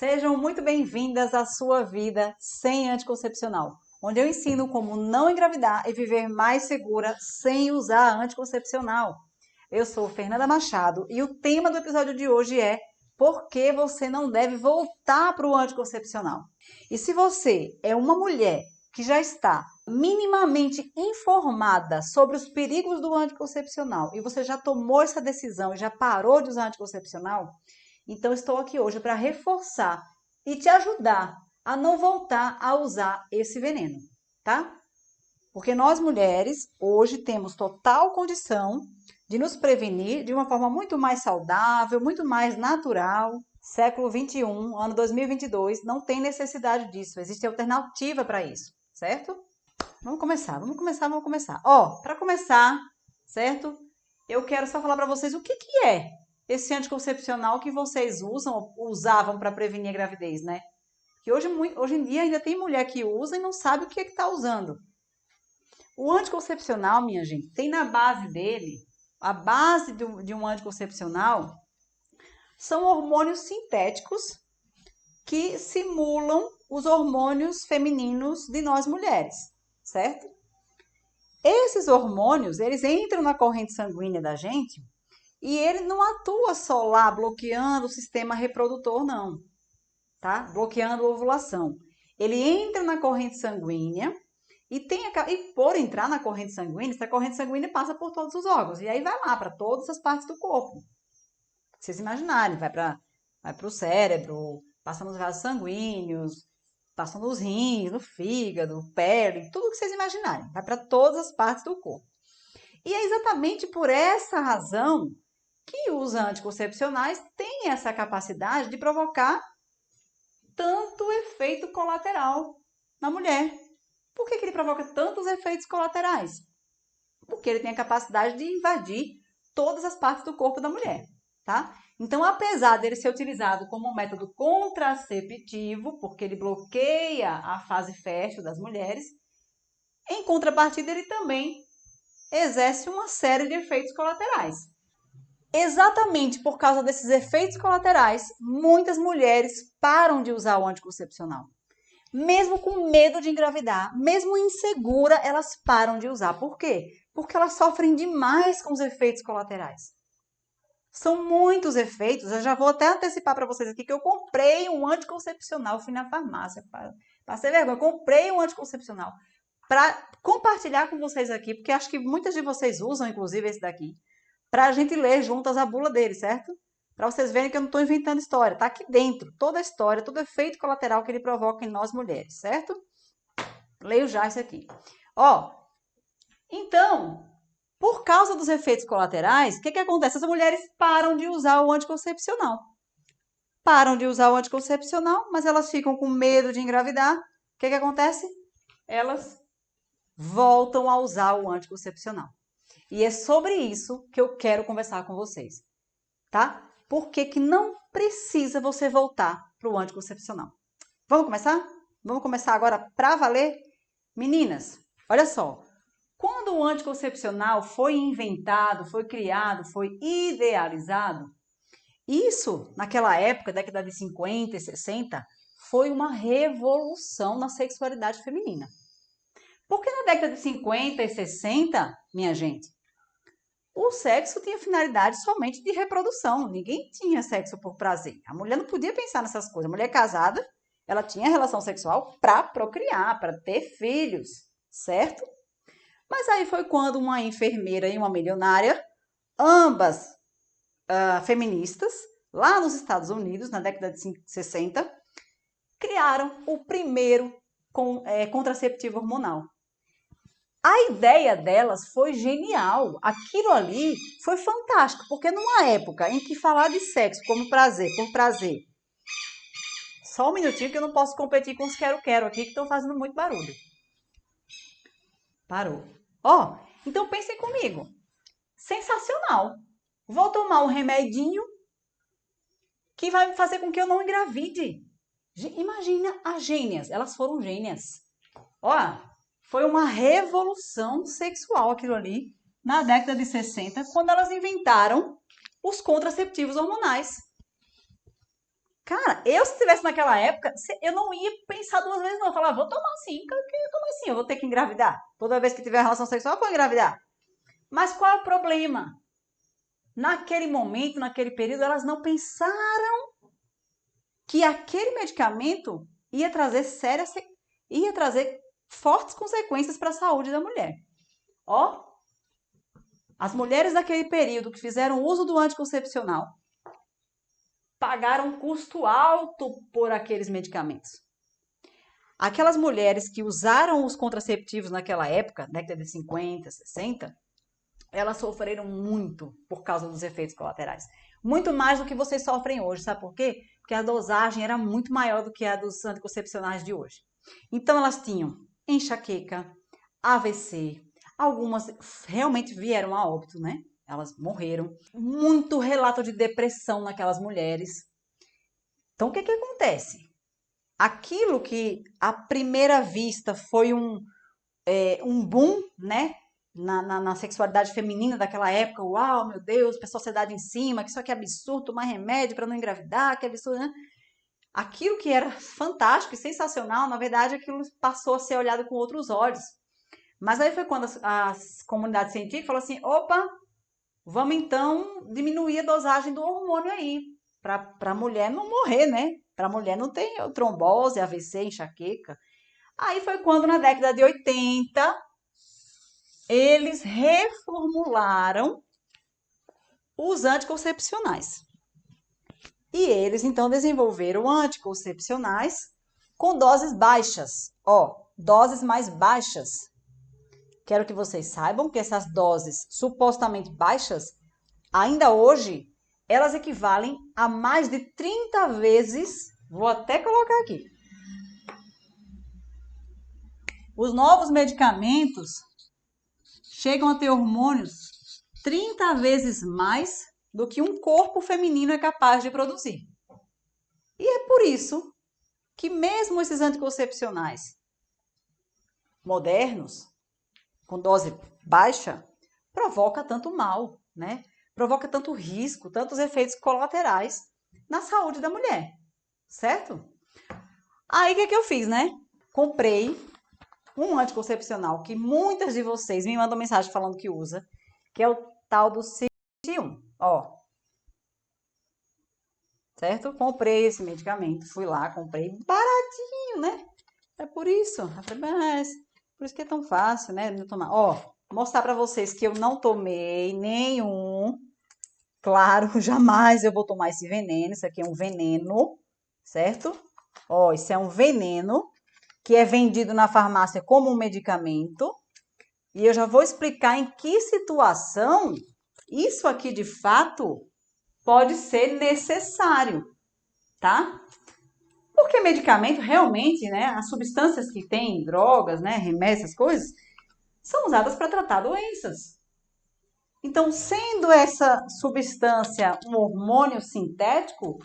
Sejam muito bem-vindas à sua vida sem anticoncepcional, onde eu ensino como não engravidar e viver mais segura sem usar anticoncepcional. Eu sou Fernanda Machado e o tema do episódio de hoje é por que você não deve voltar para o anticoncepcional. E se você é uma mulher que já está minimamente informada sobre os perigos do anticoncepcional e você já tomou essa decisão e já parou de usar anticoncepcional, então estou aqui hoje para reforçar e te ajudar a não voltar a usar esse veneno, tá? Porque nós mulheres hoje temos total condição de nos prevenir de uma forma muito mais saudável, muito mais natural. Século 21, ano 2022, não tem necessidade disso, existe alternativa para isso, certo? Vamos começar. Ó, para começar, certo? Eu quero só falar para vocês o que é esse anticoncepcional que vocês usavam para prevenir a gravidez, né? Que hoje em dia ainda tem mulher que usa e não sabe o que está usando. O anticoncepcional, minha gente, tem na base dele, a base de um anticoncepcional são hormônios sintéticos que simulam os hormônios femininos de nós mulheres, certo? Esses hormônios, eles entram na corrente sanguínea da gente e ele não atua só lá bloqueando o sistema reprodutor, não, tá? Bloqueando a ovulação. Ele entra na corrente sanguínea e por entrar na corrente sanguínea, essa corrente sanguínea passa por todos os órgãos e aí vai lá para todas as partes do corpo. Vocês imaginarem, vai para o cérebro, passa nos vasos sanguíneos, passa nos rins, no fígado, pele, tudo que vocês imaginarem. Vai para todas as partes do corpo. E é exatamente por essa razão que os anticoncepcionais têm essa capacidade de provocar tanto efeito colateral na mulher. Por que ele provoca tantos efeitos colaterais? Porque ele tem a capacidade de invadir todas as partes do corpo da mulher, tá? Então, apesar dele ser utilizado como um método contraceptivo, porque ele bloqueia a fase fértil das mulheres, em contrapartida ele também exerce uma série de efeitos colaterais. Exatamente por causa desses efeitos colaterais, muitas mulheres param de usar o anticoncepcional. Mesmo com medo de engravidar, mesmo insegura, elas param de usar. Por quê? Porque elas sofrem demais com os efeitos colaterais. São muitos efeitos. Eu já vou até antecipar para vocês aqui que eu comprei um anticoncepcional, fui na farmácia, passei vergonha, comprei um anticoncepcional para compartilhar com vocês aqui, porque acho que muitas de vocês usam, inclusive esse daqui, para a gente ler juntas a bula dele, certo? Para vocês verem que eu não estou inventando história. Está aqui dentro toda a história, todo o efeito colateral que ele provoca em nós mulheres, certo? Leio já isso aqui. Ó, então, por causa dos efeitos colaterais, o que acontece? As mulheres param de usar o anticoncepcional. Param de usar o anticoncepcional, mas elas ficam com medo de engravidar. O que acontece? Elas voltam a usar o anticoncepcional. E é sobre isso que eu quero conversar com vocês, tá? Por que não precisa você voltar para o anticoncepcional? Vamos começar? Vamos começar agora para valer? Meninas, olha só. Quando o anticoncepcional foi inventado, foi criado, foi idealizado, isso, naquela época, década de 50 e 60, foi uma revolução na sexualidade feminina. Porque na década de 50 e 60, minha gente, o sexo tinha finalidade somente de reprodução. Ninguém tinha sexo por prazer. A mulher não podia pensar nessas coisas. A mulher casada, ela tinha relação sexual para procriar, para ter filhos, certo? Mas aí foi quando uma enfermeira e uma milionária, ambas feministas, lá nos Estados Unidos, na década de 60, criaram o primeiro contraceptivo hormonal. A ideia delas foi genial. Aquilo ali foi fantástico, porque numa época em que falar de sexo como prazer, por prazer, só um minutinho que eu não posso competir com os quero-quero aqui que estão fazendo muito barulho. Parou. Ó, então pensem comigo. Sensacional. Vou tomar um remedinho que vai fazer com que eu não engravide. Imagina as gênias. Elas foram gênias. Ó, foi uma revolução sexual aquilo ali, na década de 60, quando elas inventaram os contraceptivos hormonais. Cara, eu se estivesse naquela época, eu não ia pensar duas vezes, não. Eu falava, vou tomar sim, como assim? Eu vou ter que engravidar. Toda vez que tiver relação sexual, eu vou engravidar. Mas qual é o problema? Naquele momento, naquele período, elas não pensaram que aquele medicamento ia trazer fortes consequências para a saúde da mulher. Ó, as mulheres daquele período que fizeram uso do anticoncepcional pagaram um custo alto por aqueles medicamentos. Aquelas mulheres que usaram os contraceptivos naquela época, década de 50, 60, elas sofreram muito por causa dos efeitos colaterais. Muito mais do que vocês sofrem hoje, sabe por quê? Porque a dosagem era muito maior do que a dos anticoncepcionais de hoje. Então elas tinham enxaqueca, AVC, algumas realmente vieram a óbito, né? Elas morreram. Muito relato de depressão naquelas mulheres. Então o que acontece? Aquilo que à primeira vista foi um boom, né? Na sexualidade feminina daquela época, uau, meu Deus, a sociedade em cima, que isso aqui é absurdo, tomar remédio para não engravidar, que absurdo, né? Aquilo que era fantástico e sensacional, na verdade, aquilo passou a ser olhado com outros olhos. Mas aí foi quando as comunidades científicas falaram assim, opa, vamos então diminuir a dosagem do hormônio aí, para a mulher não morrer, né? Para a mulher não ter trombose, AVC, enxaqueca. Aí foi quando, na década de 80, eles reformularam os anticoncepcionais. E eles, então, desenvolveram anticoncepcionais com doses baixas. Ó, doses mais baixas. Quero que vocês saibam que essas doses supostamente baixas, ainda hoje, elas equivalem a mais de 30 vezes, vou até colocar aqui. Os novos medicamentos chegam a ter hormônios 30 vezes mais do que um corpo feminino é capaz de produzir. E é por isso que mesmo esses anticoncepcionais modernos, com dose baixa, provoca tanto mal, né? Provoca tanto risco, tantos efeitos colaterais na saúde da mulher, certo? Aí o que eu fiz, né? Comprei um anticoncepcional que muitas de vocês me mandam mensagem falando que usa, que é o tal do Cium, ó. Certo? Comprei esse medicamento, fui lá, comprei baratinho, né? É por isso. Eu falei, mas por isso que é tão fácil, né? Não tomar. Ó, mostrar pra vocês que eu não tomei nenhum. Claro, jamais eu vou tomar esse veneno. Isso aqui é um veneno, certo? Ó, isso é um veneno que é vendido na farmácia como um medicamento. E eu já vou explicar em que situação isso aqui de fato pode ser necessário, tá? Porque medicamento realmente, né, as substâncias que tem, drogas, né, remédios, essas coisas, são usadas para tratar doenças. Então, sendo essa substância um hormônio sintético,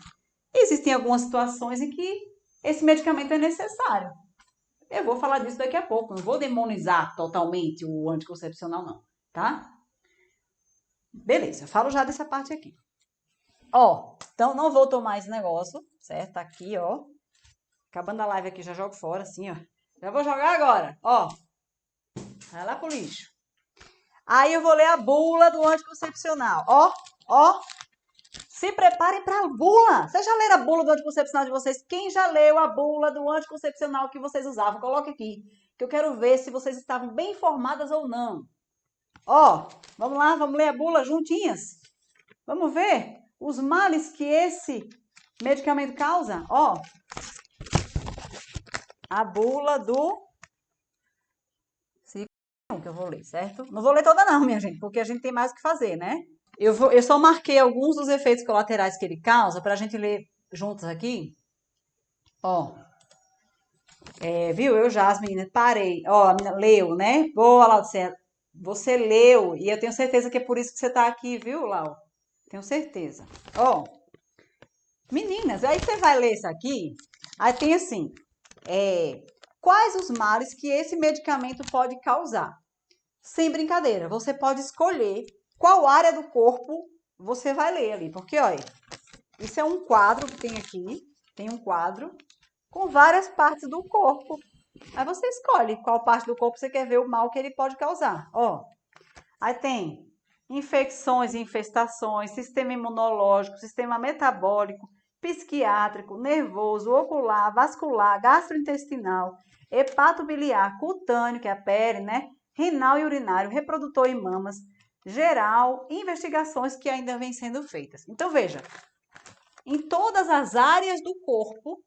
existem algumas situações em que esse medicamento é necessário. Eu vou falar disso daqui a pouco, não vou demonizar totalmente o anticoncepcional não, tá? Beleza, eu falo já dessa parte aqui. Ó, então não vou tomar esse negócio, certo? Tá aqui, ó. Acabando a live aqui, já jogo fora, assim, ó. Já vou jogar agora, ó. Vai lá pro lixo. Aí eu vou ler a bula do anticoncepcional. Ó, ó. Se preparem para a bula. Vocês já leram a bula do anticoncepcional de vocês? Quem já leu a bula do anticoncepcional que vocês usavam? Coloque aqui, que eu quero ver se vocês estavam bem informadas ou não. Ó, vamos lá, vamos ler a bula juntinhas. Vamos ver os males que esse medicamento causa. Ó, a bula do que eu vou ler, certo? Não vou ler toda não, minha gente, porque a gente tem mais o que fazer, né? Eu só marquei alguns dos efeitos colaterais que ele causa pra gente ler juntos aqui. Ó, viu? Eu já, as meninas, parei. Ó, a menina leu, né? Boa, Lau, você leu, e eu tenho certeza que é por isso que você tá aqui, viu, Lau? Tenho certeza. Ó, meninas, aí você vai ler isso aqui, aí tem assim, quais os males que esse medicamento pode causar? Sem brincadeira, você pode escolher qual área do corpo você vai ler ali. Porque, olha, isso é um quadro que tem aqui. tem um quadro com várias partes do corpo. Aí você escolhe qual parte do corpo você quer ver o mal que ele pode causar. Ó, aí tem infecções e infestações, sistema imunológico, sistema metabólico, psiquiátrico, nervoso, ocular, vascular, gastrointestinal, hepatobiliar, cutâneo, que é a pele, né? Renal e urinário, reprodutor e mamas, geral, investigações que ainda vêm sendo feitas. Então, veja, em todas as áreas do corpo,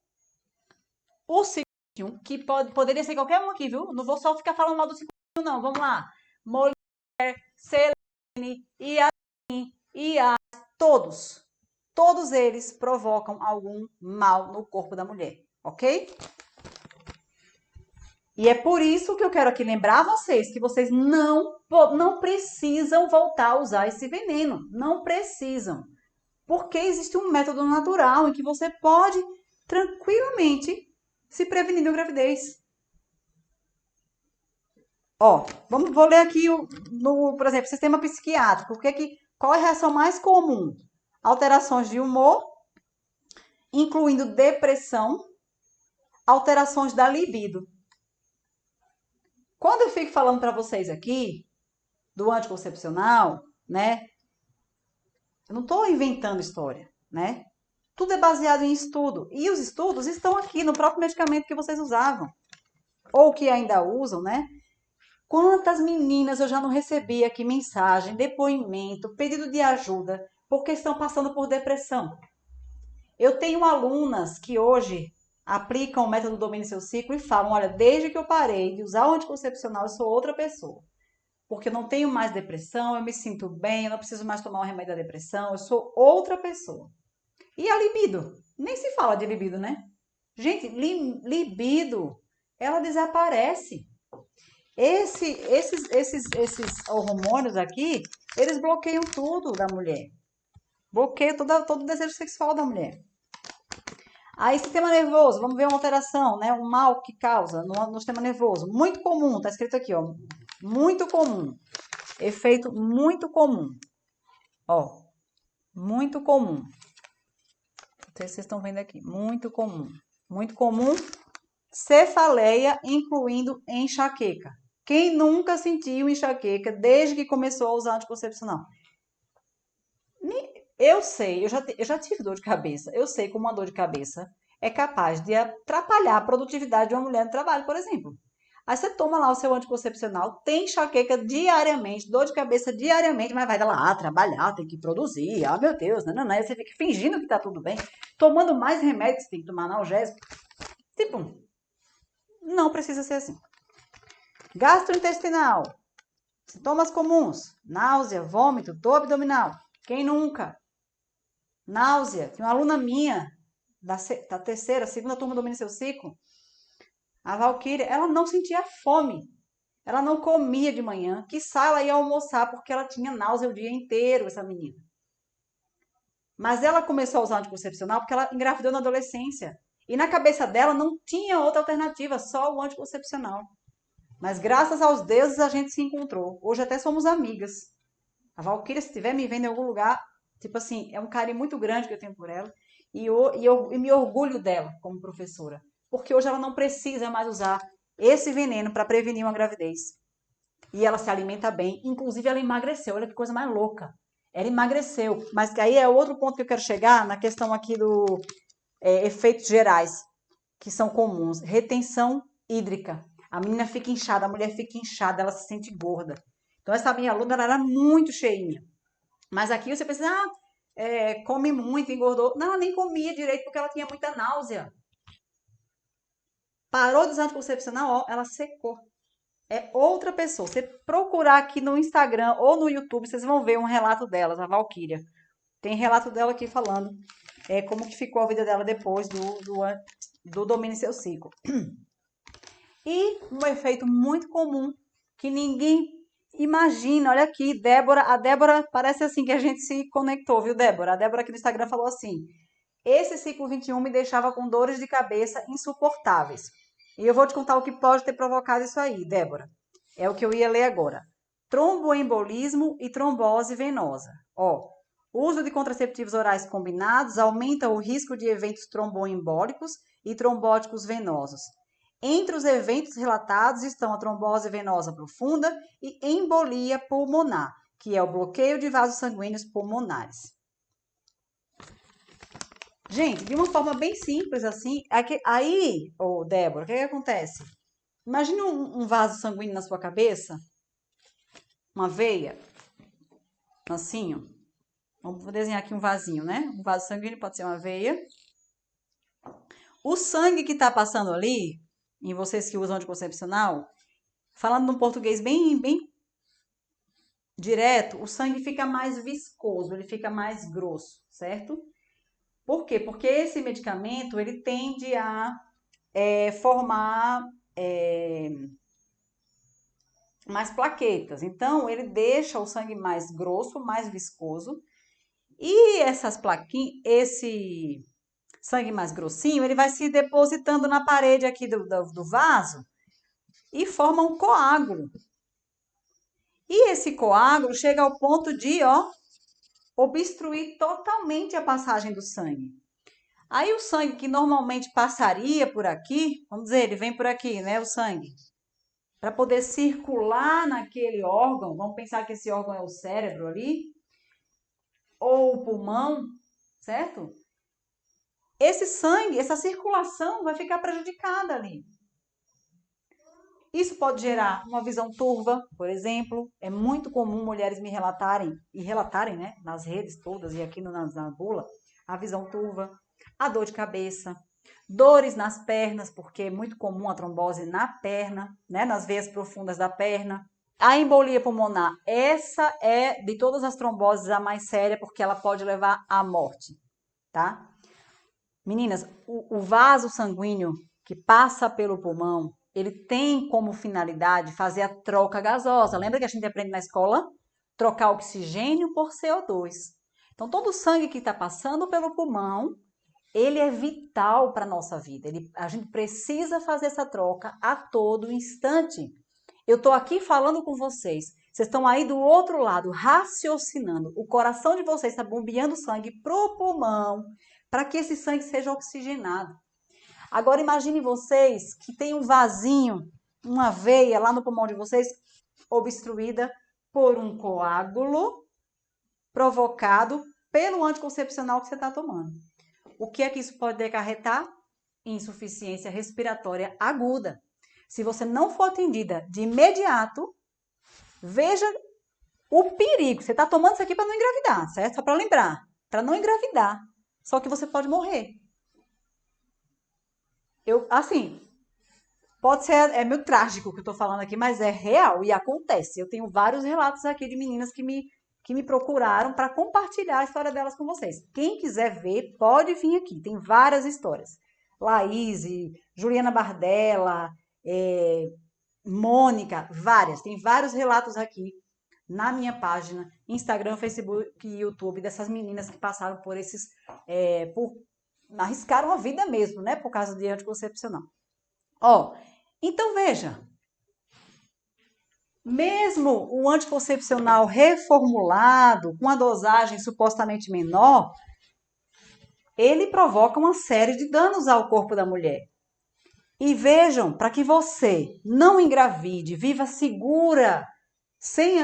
o ciclo 21, que poderia ser qualquer um aqui, viu? Não vou só ficar falando mal do ciclo 21, não. Vamos lá. Mulher, Selene, Iá, todos. Todos eles provocam algum mal no corpo da mulher, ok? E é por isso que eu quero aqui lembrar vocês que vocês não precisam voltar a usar esse veneno. Não precisam. Porque existe um método natural em que você pode tranquilamente se prevenir da gravidez. Ó, vou ler aqui, por exemplo, sistema psiquiátrico. Qual é a reação mais comum? Alterações de humor, incluindo depressão, alterações da libido. Quando eu fico falando para vocês aqui do anticoncepcional, né? Eu não estou inventando história, né? Tudo é baseado em estudo. E os estudos estão aqui no próprio medicamento que vocês usavam. Ou que ainda usam, né? Quantas meninas eu já não recebi aqui mensagem, depoimento, pedido de ajuda, porque estão passando por depressão. Eu tenho alunas que hoje aplicam o método Domine Seu Ciclo e falam, olha, desde que eu parei de usar o anticoncepcional, eu sou outra pessoa. Porque eu não tenho mais depressão, eu me sinto bem, eu não preciso mais tomar o remédio da depressão, eu sou outra pessoa. E a libido? Nem se fala de libido, né? Gente, libido, ela desaparece. Esses hormônios aqui, eles bloqueiam tudo da mulher. Bloqueiam todo o desejo sexual da mulher. Aí, sistema nervoso, vamos ver uma alteração, né? Um mal que causa no sistema nervoso. Muito comum, tá escrito aqui, ó. Muito comum. Efeito muito comum. Ó, muito comum. Não sei se vocês estão vendo aqui. Muito comum. Muito comum. Cefaleia, incluindo enxaqueca. Quem nunca sentiu enxaqueca desde que começou a usar anticoncepcional? Eu sei, eu já tive dor de cabeça. Eu sei como uma dor de cabeça é capaz de atrapalhar a produtividade de uma mulher no trabalho, por exemplo. Aí você toma lá o seu anticoncepcional, tem enxaqueca diariamente, dor de cabeça diariamente, mas vai lá trabalhar, tem que produzir. Ah, meu Deus, não. Aí você fica fingindo que tá tudo bem, tomando mais remédios, tem que tomar analgésico. Tipo, não precisa ser assim. Gastrointestinal. Sintomas comuns: náusea, vômito, dor abdominal. Quem nunca? Náusea. Tem uma aluna minha, da segunda turma do Domine Seu Ciclo, a Valquíria, ela não sentia fome. Ela não comia de manhã, quiçá ela ia almoçar porque ela tinha náusea o dia inteiro, essa menina. Mas ela começou a usar anticoncepcional porque ela engravidou na adolescência. E na cabeça dela não tinha outra alternativa, só o anticoncepcional. Mas graças aos deuses a gente se encontrou. Hoje até somos amigas. A Valquíria, se estiver me vendo em algum lugar, tipo assim, é um carinho muito grande que eu tenho por ela. E me orgulho dela como professora. Porque hoje ela não precisa mais usar esse veneno para prevenir uma gravidez. E ela se alimenta bem. Inclusive, ela emagreceu. Olha que coisa mais louca. Ela emagreceu. Mas aí é outro ponto que eu quero chegar na questão aqui do efeitos gerais, que são comuns. Retenção hídrica. A menina fica inchada, a mulher fica inchada, ela se sente gorda. Então, essa minha aluna, ela era muito cheinha. Mas aqui você pensa, come muito, engordou. Não, ela nem comia direito porque ela tinha muita náusea. Parou de usar anticoncepcional, ó, ela secou. É outra pessoa. Você procurar aqui no Instagram ou no YouTube, vocês vão ver um relato delas, a Valquíria. Tem relato dela aqui falando como que ficou a vida dela depois do Domine Seu Ciclo. E um efeito muito comum que ninguém imagina. Olha aqui, Débora. A Débora parece assim que a gente se conectou, viu, Débora? A Débora aqui no Instagram falou assim: esse ciclo 21 me deixava com dores de cabeça insuportáveis. E eu vou te contar o que pode ter provocado isso aí, Débora. É o que eu ia ler agora. Tromboembolismo e trombose venosa. Ó, O uso de contraceptivos orais combinados aumenta o risco de eventos tromboembólicos e trombóticos venosos. Entre os eventos relatados estão a trombose venosa profunda e embolia pulmonar, que é o bloqueio de vasos sanguíneos pulmonares. Gente, de uma forma bem simples assim, aí, Débora, o que acontece? Imagine um vaso sanguíneo na sua cabeça, uma veia, assim, ó. Vamos desenhar aqui um vasinho, né? Um vaso sanguíneo pode ser uma veia. O sangue que está passando ali, em vocês que usam anticoncepcional, falando num português bem direto, o sangue fica mais viscoso, ele fica mais grosso, certo? Por quê? Porque esse medicamento, ele tende a formar mais plaquetas. Então, ele deixa o sangue mais grosso, mais viscoso. E essas plaquinhas, esse sangue mais grossinho, ele vai se depositando na parede aqui do vaso e forma um coágulo. E esse coágulo chega ao ponto de, obstruir totalmente a passagem do sangue. Aí o sangue que normalmente passaria por aqui, vamos dizer, ele vem por aqui, né, o sangue, para poder circular naquele órgão, vamos pensar que esse órgão é o cérebro ali, ou o pulmão, certo? Esse sangue, essa circulação vai ficar prejudicada ali. Isso pode gerar uma visão turva, por exemplo. É muito comum mulheres me relatarem, né, nas redes todas e aqui na bula, a visão turva, a dor de cabeça, dores nas pernas, porque é muito comum a trombose na perna, né, nas veias profundas da perna. A embolia pulmonar, essa é de todas as tromboses a mais séria, porque ela pode levar à morte, tá? Meninas, o vaso sanguíneo que passa pelo pulmão, ele tem como finalidade fazer a troca gasosa. Lembra que a gente aprende na escola? Trocar oxigênio por CO2. Então, todo o sangue que está passando pelo pulmão, ele é vital para a nossa vida. A gente precisa fazer essa troca a todo instante. Eu estou aqui falando com vocês. Vocês estão aí do outro lado, raciocinando. O coração de vocês está bombeando sangue para o pulmão, para que esse sangue seja oxigenado. Agora imagine vocês que tem um vasinho, uma veia lá no pulmão de vocês, obstruída por um coágulo provocado pelo anticoncepcional que você está tomando. O que é que isso pode acarretar? Insuficiência respiratória aguda. Se você não for atendida de imediato, veja o perigo. Você está tomando isso aqui para não engravidar, certo? Só para lembrar, para não engravidar. Só que você pode morrer. Assim, pode ser, é meio trágico o que eu tô falando aqui, mas é real e acontece. Eu tenho vários relatos aqui de meninas que me procuraram para compartilhar a história delas com vocês. Quem quiser ver, pode vir aqui. Tem várias histórias. Laís, Juliana Bardella, Mônica, várias. Tem vários relatos aqui na minha página, Instagram, Facebook e YouTube, dessas meninas que passaram por esses, arriscaram a vida mesmo, né, por causa de anticoncepcional. Então veja, mesmo o anticoncepcional reformulado, com a dosagem supostamente menor, ele provoca uma série de danos ao corpo da mulher. E vejam, para que você não engravide, viva segura, sem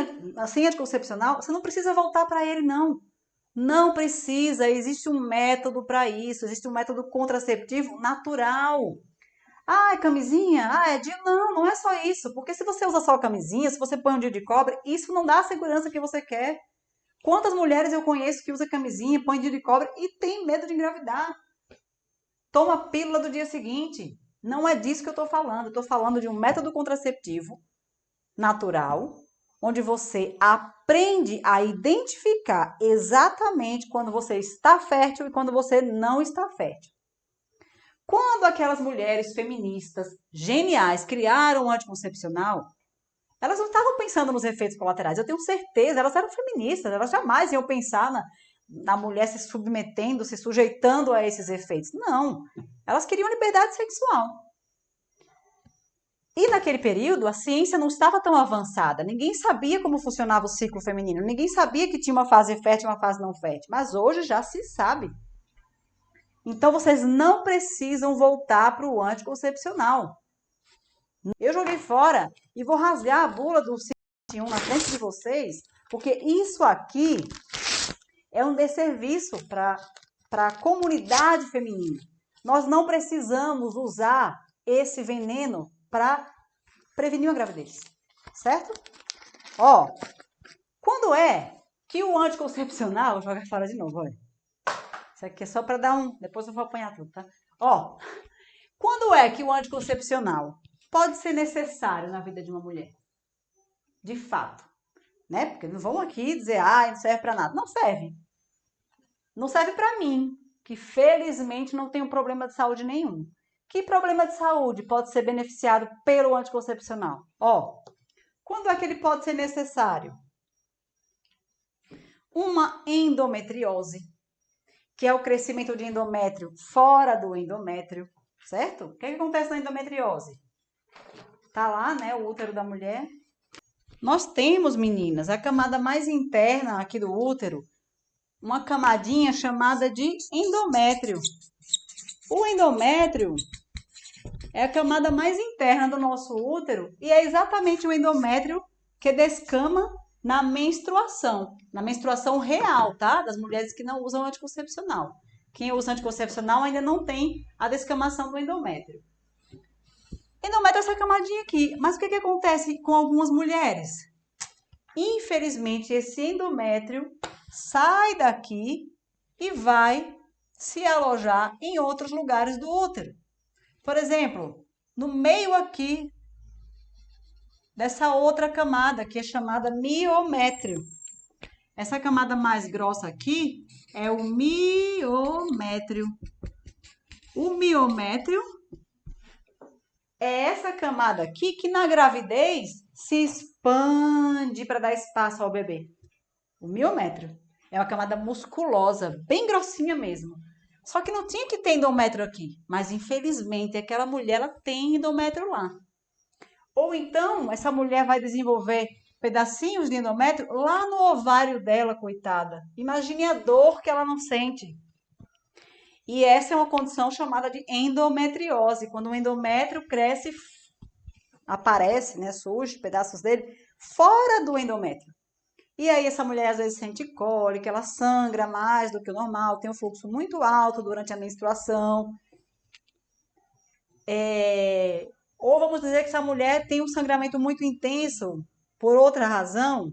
anticoncepcional, você não precisa voltar para ele, não. Não precisa, existe um método para isso, existe um método contraceptivo natural. Ah, é camisinha? Ah, é DIU? Não, não é só isso. Porque se você usa só a camisinha, se você põe um DIU de cobre, isso não dá a segurança que você quer. Quantas mulheres eu conheço que usa camisinha, põe DIU de cobre e tem medo de engravidar? Toma a pílula do dia seguinte. Não é disso que eu estou falando. Eu estou falando de um método contraceptivo natural, onde você aprende a identificar exatamente quando você está fértil e quando você não está fértil. Quando aquelas mulheres feministas geniais criaram o anticoncepcional, elas não estavam pensando nos efeitos colaterais. Eu tenho certeza, elas eram feministas, elas jamais iam pensar na mulher se submetendo, se sujeitando a esses efeitos. Não, elas queriam liberdade sexual. E naquele período, a ciência não estava tão avançada. Ninguém sabia como funcionava o ciclo feminino. Ninguém sabia que tinha uma fase fértil e uma fase não fértil. Mas hoje já se sabe. Então, vocês não precisam voltar para o anticoncepcional. Eu joguei fora e vou rasgar a bula do 51 na frente de vocês, porque isso aqui é um desserviço para a comunidade feminina. Nós não precisamos usar esse veneno para prevenir uma gravidez, certo? Ó, quando é que o anticoncepcional, vou jogar fora de novo, olha. Isso aqui é só para dar um, depois eu vou apanhar tudo, tá? Ó, quando é que o anticoncepcional pode ser necessário na vida de uma mulher? De fato, né? Porque não vão aqui dizer, não serve para nada. Não serve. Não serve para mim, que felizmente não tenho problema de saúde nenhum. Que problema de saúde pode ser beneficiado pelo anticoncepcional? Ó, quando é que ele pode ser necessário? Uma endometriose, que é o crescimento de endométrio fora do endométrio, certo? O que acontece na endometriose? Tá lá, né, o útero da mulher. Nós temos, meninas, a camada mais interna aqui do útero, uma camadinha chamada de endométrio. O endométrio é a camada mais interna do nosso útero e é exatamente o endométrio que descama na menstruação real, tá? Das mulheres que não usam anticoncepcional. Quem usa anticoncepcional ainda não tem a descamação do endométrio. Endométrio é essa camadinha aqui. Mas o que acontece com algumas mulheres? Infelizmente, esse endométrio sai daqui e vai se alojar em outros lugares do útero. Por exemplo, no meio aqui dessa outra camada, que é chamada miométrio. Essa camada mais grossa aqui é o miométrio. O miométrio é essa camada aqui que na gravidez se expande para dar espaço ao bebê. O miométrio é uma camada musculosa, bem grossinha mesmo. Só que não tinha que ter endométrio aqui, mas infelizmente aquela mulher ela tem endométrio lá. Ou então essa mulher vai desenvolver pedacinhos de endométrio lá no ovário dela, coitada. Imagine a dor que ela não sente. E essa é uma condição chamada de endometriose, quando o endométrio cresce, aparece, né, surge pedaços dele fora do endométrio. E aí essa mulher às vezes sente cólica, ela sangra mais do que o normal, tem um fluxo muito alto durante a menstruação. Ou vamos dizer que essa mulher tem um sangramento muito intenso por outra razão,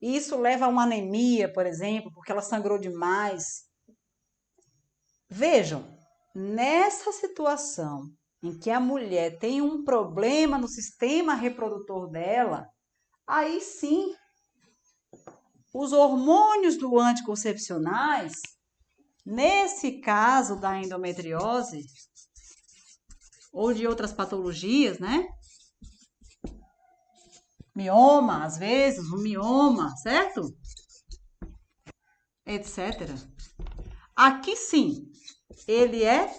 e isso leva a uma anemia, por exemplo, porque ela sangrou demais. Vejam, nessa situação em que a mulher tem um problema no sistema reprodutor dela, aí sim, os hormônios do anticoncepcionais, nesse caso da endometriose, ou de outras patologias, né? Mioma, às vezes, um mioma, certo? Etc. Aqui sim, ele é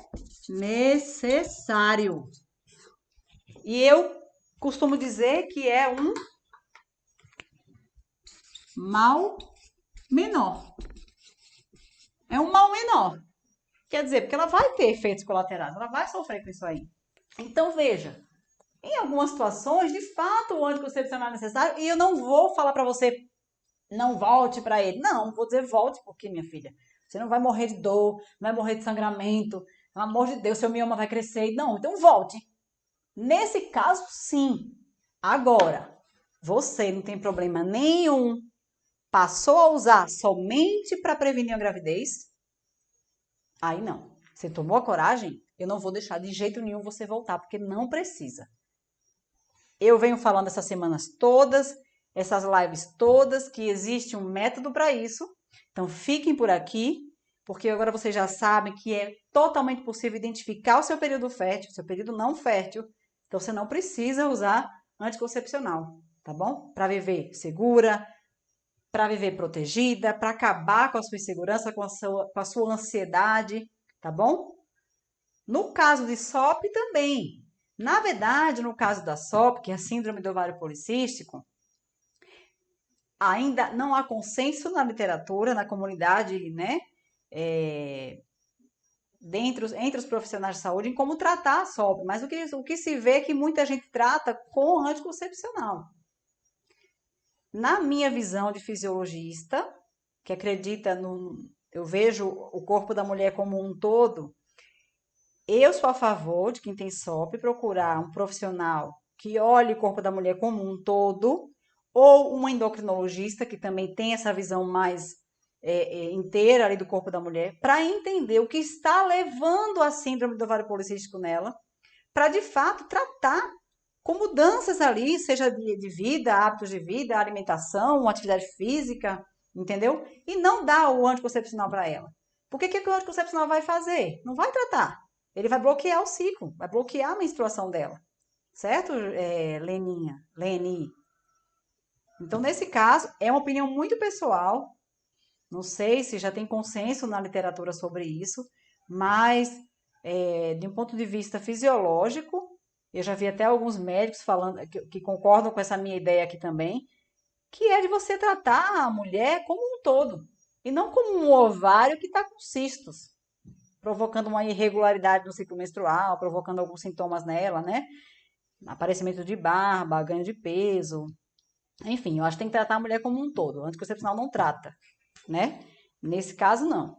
necessário. E eu costumo dizer que é um mal menor. É um mal menor. Quer dizer, porque ela vai ter efeitos colaterais, ela vai sofrer com isso aí. Então, veja, em algumas situações, de fato, o anticoncepcional é necessário e eu não vou falar para você, não volte para ele. Não vou dizer volte, porque, minha filha, você não vai morrer de dor, não vai morrer de sangramento, pelo amor de Deus, seu mioma vai crescer. Não, então volte. Nesse caso, sim. Agora, você não tem problema nenhum, passou a usar somente para prevenir a gravidez, aí não. Você tomou a coragem? Eu não vou deixar de jeito nenhum você voltar, porque não precisa. Eu venho falando essas semanas todas, essas lives todas, que existe um método para isso. Então, fiquem por aqui, porque agora vocês já sabem que é totalmente possível identificar o seu período fértil, o seu período não fértil. Então, você não precisa usar anticoncepcional, tá bom? Para viver segura, para viver protegida, para acabar com a sua insegurança, com a sua ansiedade, tá bom? No caso de SOP também, Na verdade, no caso da SOP, que é a síndrome do ovário policístico, ainda não há consenso na literatura, na comunidade, né? Entre os profissionais de saúde em como tratar a SOP, mas o que se vê é que muita gente trata com anticoncepcional. Na minha visão de fisiologista, que acredita no. Eu vejo o corpo da mulher como um todo, eu sou a favor de quem tem SOP procurar um profissional que olhe o corpo da mulher como um todo, ou uma endocrinologista que também tem essa visão mais inteira ali do corpo da mulher, para entender o que está levando a síndrome do ovário policístico nela, para de fato tratar com mudanças ali, seja de vida, hábitos de vida, alimentação, atividade física, entendeu? E não dar o anticoncepcional para ela. Porque o que o anticoncepcional vai fazer? Não vai tratar. Ele vai bloquear o ciclo, vai bloquear a menstruação dela. Certo, Leninha? Leni? Então, nesse caso, é uma opinião muito pessoal. Não sei se já tem consenso na literatura sobre isso, mas de um ponto de vista fisiológico, eu já vi até alguns médicos falando que concordam com essa minha ideia aqui também, que é de você tratar a mulher como um todo, e não como um ovário que está com cistos, provocando uma irregularidade no ciclo menstrual, provocando alguns sintomas nela, né? Aparecimento de barba, ganho de peso. Enfim, eu acho que tem que tratar a mulher como um todo. O anticoncepcional não trata, né? Nesse caso, não.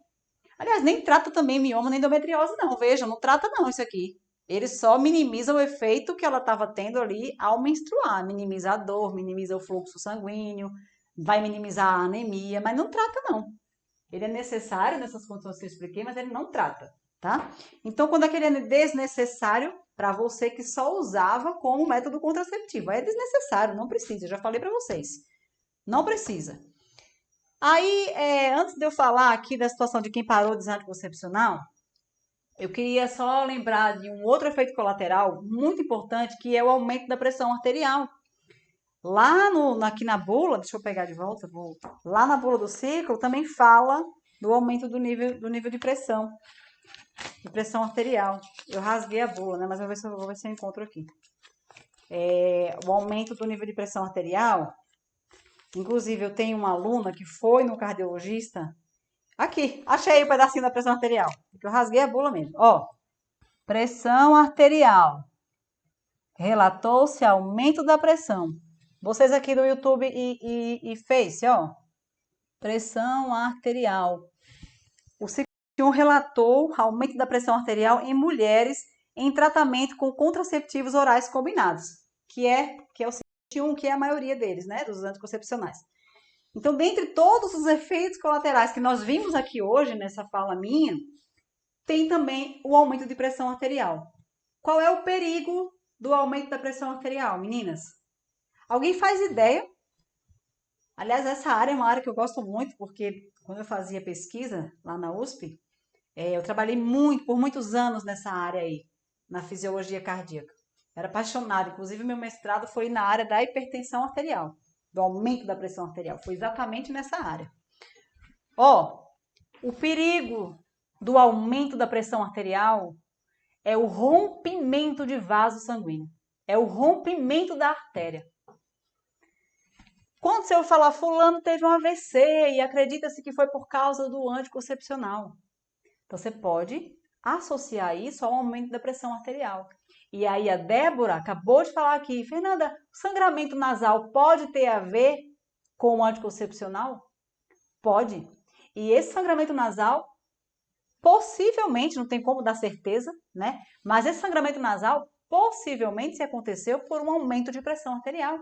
Aliás, nem trata também mioma nem endometriose, não. Veja, não trata não isso aqui. Ele só minimiza o efeito que ela estava tendo ali ao menstruar. Minimiza a dor, minimiza o fluxo sanguíneo, vai minimizar a anemia, mas não trata não. Ele é necessário nessas condições que eu expliquei, mas ele não trata, tá? Então, quando aquele é desnecessário para você que só usava como método contraceptivo, é desnecessário, não precisa. Eu já falei para vocês, não precisa. Aí, antes de eu falar aqui da situação de quem parou de usar anticoncepcional, eu queria só lembrar de um outro efeito colateral muito importante, que é o aumento da pressão arterial. Lá aqui na bula, deixa eu pegar de volta, lá na bula do ciclo também fala do aumento do nível de pressão arterial. Eu rasguei a bula, né? Mas vou ver se eu encontro aqui. O aumento do nível de pressão arterial. Inclusive, eu tenho uma aluna que foi no cardiologista. Aqui, achei o pedacinho da pressão arterial. Porque eu rasguei a bula mesmo. Ó, pressão arterial. Relatou-se aumento da pressão. Vocês aqui do YouTube e Face, ó. Pressão arterial. O ciclo 1 relatou aumento da pressão arterial em mulheres em tratamento com contraceptivos orais combinados, que é o ciclo 1, que é a maioria deles, né, dos anticoncepcionais. Então, dentre todos os efeitos colaterais que nós vimos aqui hoje, nessa fala minha, tem também o aumento de pressão arterial. Qual é o perigo do aumento da pressão arterial, meninas? Alguém faz ideia? Aliás, essa área é uma área que eu gosto muito, porque quando eu fazia pesquisa lá na USP, eu trabalhei por muitos anos nessa área aí, na fisiologia cardíaca. Era apaixonada, inclusive meu mestrado foi na área da hipertensão arterial, do aumento da pressão arterial, foi exatamente nessa área. Ó, o perigo do aumento da pressão arterial é o rompimento de vaso sanguíneo, é o rompimento da artéria. Quando você falar fulano teve um AVC e acredita-se que foi por causa do anticoncepcional, então você pode associar isso ao aumento da pressão arterial. E aí a Débora acabou de falar aqui, Fernanda, sangramento nasal pode ter a ver com o anticoncepcional? Pode. E esse sangramento nasal, possivelmente, não tem como dar certeza, né? Mas esse sangramento nasal, possivelmente, se aconteceu por um aumento de pressão arterial.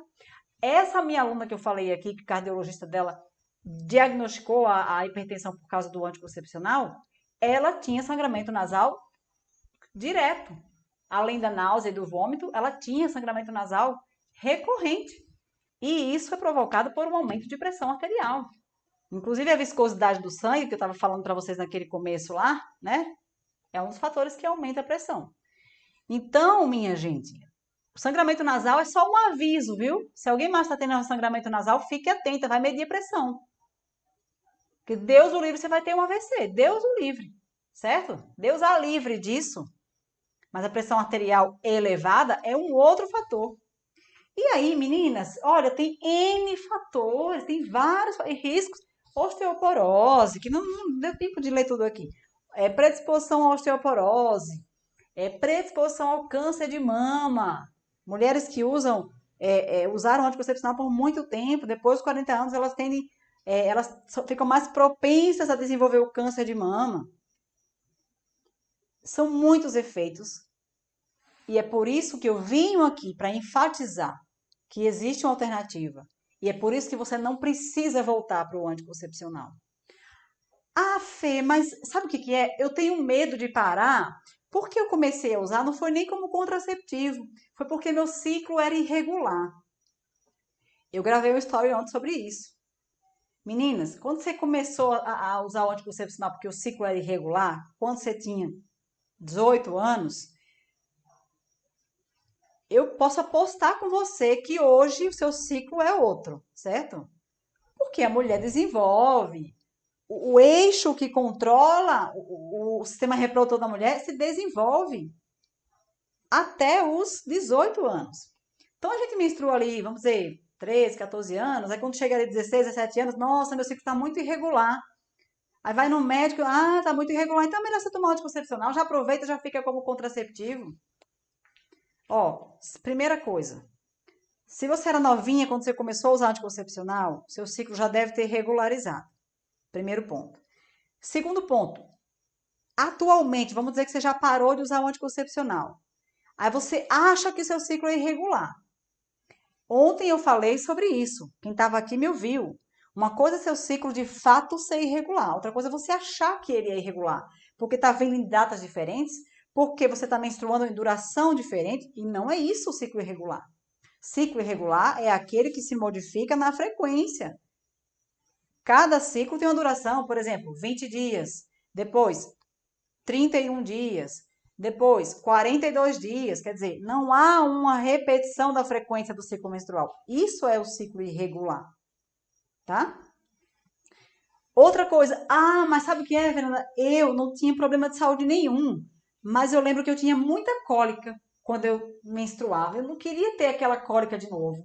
Essa minha aluna que eu falei aqui, que o cardiologista dela diagnosticou a hipertensão por causa do anticoncepcional, ela tinha sangramento nasal direto. Além da náusea e do vômito, ela tinha sangramento nasal recorrente. E isso é provocado por um aumento de pressão arterial. Inclusive a viscosidade do sangue, que eu estava falando para vocês naquele começo lá, né? É um dos fatores que aumenta a pressão. Então, minha gente, o sangramento nasal é só um aviso, viu? Se alguém mais está tendo um sangramento nasal, fique atenta, vai medir a pressão. Porque Deus o livre, você vai ter um AVC. Deus o livre, certo? Deus a livre disso. mas a pressão arterial elevada é um outro fator. E aí, meninas, olha, tem N fatores, tem vários riscos. Osteoporose, que não deu tempo de ler tudo aqui. Predisposição à osteoporose, predisposição ao câncer de mama. Mulheres que usaram anticoncepcional por muito tempo, depois dos 40 anos, elas ficam mais propensas a desenvolver o câncer de mama. São muitos efeitos. E é por isso que eu vim aqui para enfatizar que existe uma alternativa. E é por isso que você não precisa voltar para o anticoncepcional. Ah, Fê, mas sabe o que é? Eu tenho medo de parar. Porque eu comecei a usar, não foi nem como contraceptivo, foi porque meu ciclo era irregular. Eu gravei um story ontem sobre isso. Meninas, quando você começou a usar o anticoncepcional porque o ciclo era irregular, quando você tinha 18 anos, eu posso apostar com você que hoje o seu ciclo é outro, certo? Porque a mulher desenvolve, o eixo que controla o sistema reprodutor da mulher se desenvolve até os 18 anos. Então a gente menstrua ali, vamos dizer, 13, 14 anos, aí quando chega ali 16, 17 anos, nossa, meu ciclo está muito irregular. Aí vai no médico, tá muito irregular, então é melhor você tomar anticoncepcional, já aproveita, já fica como contraceptivo. Ó, primeira coisa, se você era novinha quando você começou a usar anticoncepcional, seu ciclo já deve ter regularizado. Primeiro ponto. Segundo ponto, atualmente, vamos dizer que você já parou de usar o anticoncepcional. Aí você acha que seu ciclo é irregular. Ontem eu falei sobre isso. Quem estava aqui me ouviu. Uma coisa é seu ciclo de fato ser irregular, outra coisa é você achar que ele é irregular, porque está vindo em datas diferentes, porque você está menstruando em duração diferente, e não é isso o ciclo irregular. Ciclo irregular é aquele que se modifica na frequência. Cada ciclo tem uma duração, por exemplo, 20 dias, depois 31 dias, depois 42 dias, quer dizer, não há uma repetição da frequência do ciclo menstrual. Isso é o ciclo irregular, tá? Outra coisa, mas sabe o que é, Fernanda? Eu não tinha problema de saúde nenhum, mas eu lembro que eu tinha muita cólica quando eu menstruava. Eu não queria ter aquela cólica de novo.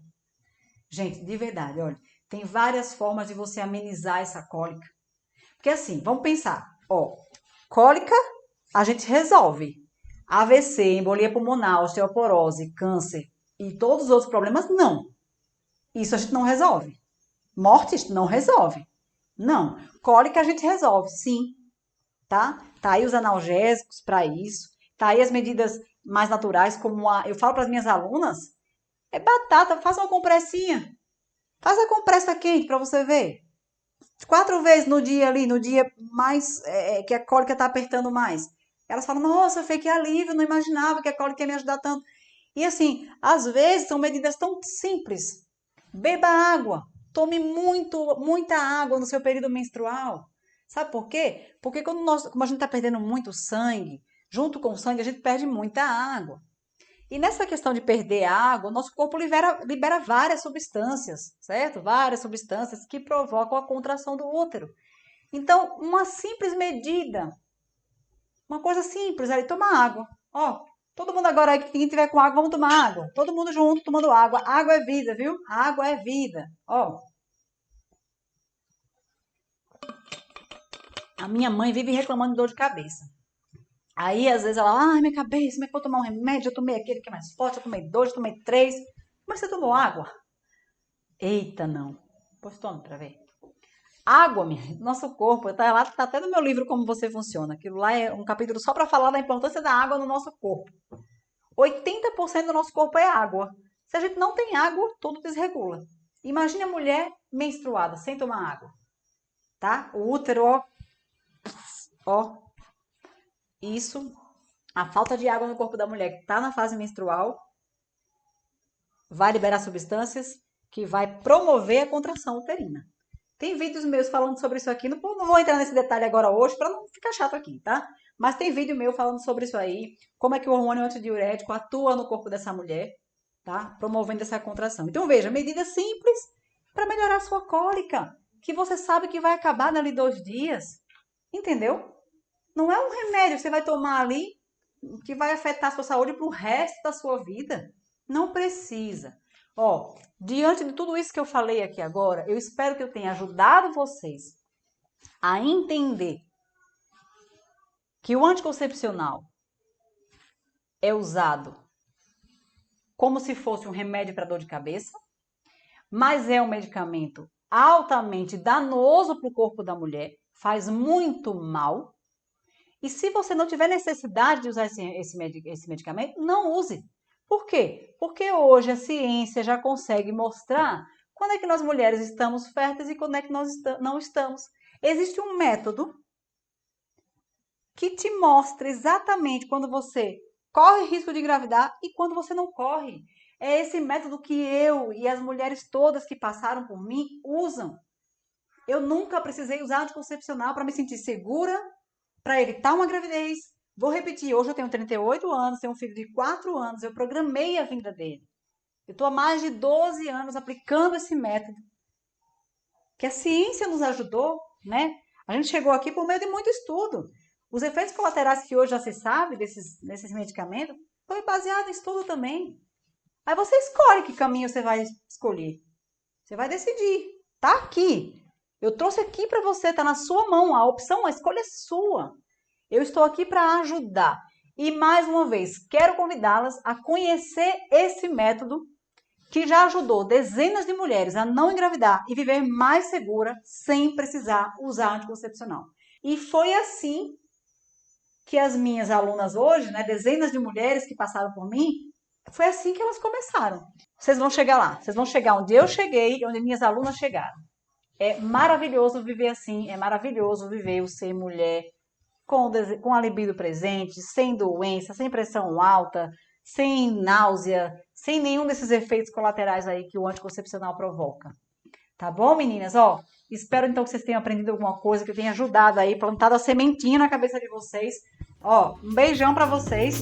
Gente, de verdade, olha, tem várias formas de você amenizar essa cólica. Porque assim, vamos pensar, ó, cólica a gente resolve. AVC, embolia pulmonar, osteoporose, câncer e todos os outros problemas, não. Isso a gente não resolve. Mortes, não resolve. Não. Cólica a gente resolve, sim. Tá? Tá aí os analgésicos para isso. Tá aí as medidas mais naturais, como eu falo para as minhas alunas, é batata, faz uma compressinha. Faz a compressa quente para você ver. 4 vezes no dia ali, no dia mais que a cólica tá apertando mais. Elas falam, nossa, Fê, que alívio, não imaginava que a cólica ia me ajudar tanto. E assim, às vezes são medidas tão simples. Beba água, tome muita água no seu período menstrual. Sabe por quê? Porque como a gente está perdendo muito sangue, junto com o sangue a gente perde muita água. E nessa questão de perder água, o nosso corpo libera várias substâncias, certo? Várias substâncias que provocam a contração do útero. Então, uma simples medida, uma coisa simples, aí, tomar água. Ó, todo mundo agora aí, que quem tiver com água, vamos tomar água. Todo mundo junto tomando água. Água é vida, viu? Água é vida. Ó, a minha mãe vive reclamando de dor de cabeça. Aí, às vezes, ela, minha cabeça, como é que eu vou tomar um remédio? Eu tomei aquele que é mais forte, eu tomei 2, eu tomei 3. Mas você tomou água? Eita, não. Pois tome pra ver. Água, nosso corpo, tá lá, tá até no meu livro Como Você Funciona. Aquilo lá é um capítulo só para falar da importância da água no nosso corpo. 80% do nosso corpo é água. Se a gente não tem água, tudo desregula. Imagine a mulher menstruada sem tomar água, tá? O útero, ó, isso, a falta de água no corpo da mulher que tá na fase menstrual vai liberar substâncias que vai promover a contração uterina. Tem vídeos meus falando sobre isso aqui, não vou entrar nesse detalhe agora hoje para não ficar chato aqui, tá? Mas tem vídeo meu falando sobre isso aí, como é que o hormônio antidiurético atua no corpo dessa mulher, tá? Promovendo essa contração. Então veja, medidas simples para melhorar a sua cólica, que você sabe que vai acabar dali 2 dias, entendeu? Não é um remédio que você vai tomar ali que vai afetar a sua saúde para o resto da sua vida. Não precisa. Ó, diante de tudo isso que eu falei aqui agora, eu espero que eu tenha ajudado vocês a entender que o anticoncepcional é usado como se fosse um remédio para dor de cabeça, mas é um medicamento altamente danoso para o corpo da mulher, faz muito mal. E se você não tiver necessidade de usar esse medicamento, não use. Por quê? Porque hoje a ciência já consegue mostrar quando é que nós mulheres estamos férteis e quando é que nós não estamos. Existe um método que te mostra exatamente quando você corre risco de engravidar e quando você não corre. É esse método que eu e as mulheres todas que passaram por mim usam. Eu nunca precisei usar anticoncepcional para me sentir segura, para evitar uma gravidez. Vou repetir, hoje eu tenho 38 anos, tenho um filho de 4 anos, eu programei a vinda dele. Eu estou há mais de 12 anos aplicando esse método, que a ciência nos ajudou, né? A gente chegou aqui por meio de muito estudo. Os efeitos colaterais que hoje já se sabe desses medicamentos foi baseado em estudo também. Aí você escolhe que caminho você vai escolher. Você vai decidir. Tá aqui. Eu trouxe aqui para você, tá na sua mão. A opção, a escolha é sua. Eu estou aqui para ajudar. E mais uma vez, quero convidá-las a conhecer esse método que já ajudou dezenas de mulheres a não engravidar e viver mais segura sem precisar usar anticoncepcional. E foi assim que as minhas alunas hoje, né, dezenas de mulheres que passaram por mim, foi assim que elas começaram. Vocês vão chegar lá, vocês vão chegar onde eu cheguei e onde minhas alunas chegaram. É maravilhoso viver assim, é maravilhoso viver o ser mulher com a libido presente, sem doença, sem pressão alta, sem náusea, sem nenhum desses efeitos colaterais aí que o anticoncepcional provoca. Tá bom, meninas? Ó, espero então que vocês tenham aprendido alguma coisa, que tenha ajudado aí, plantado a sementinha na cabeça de vocês. Ó, um beijão pra vocês.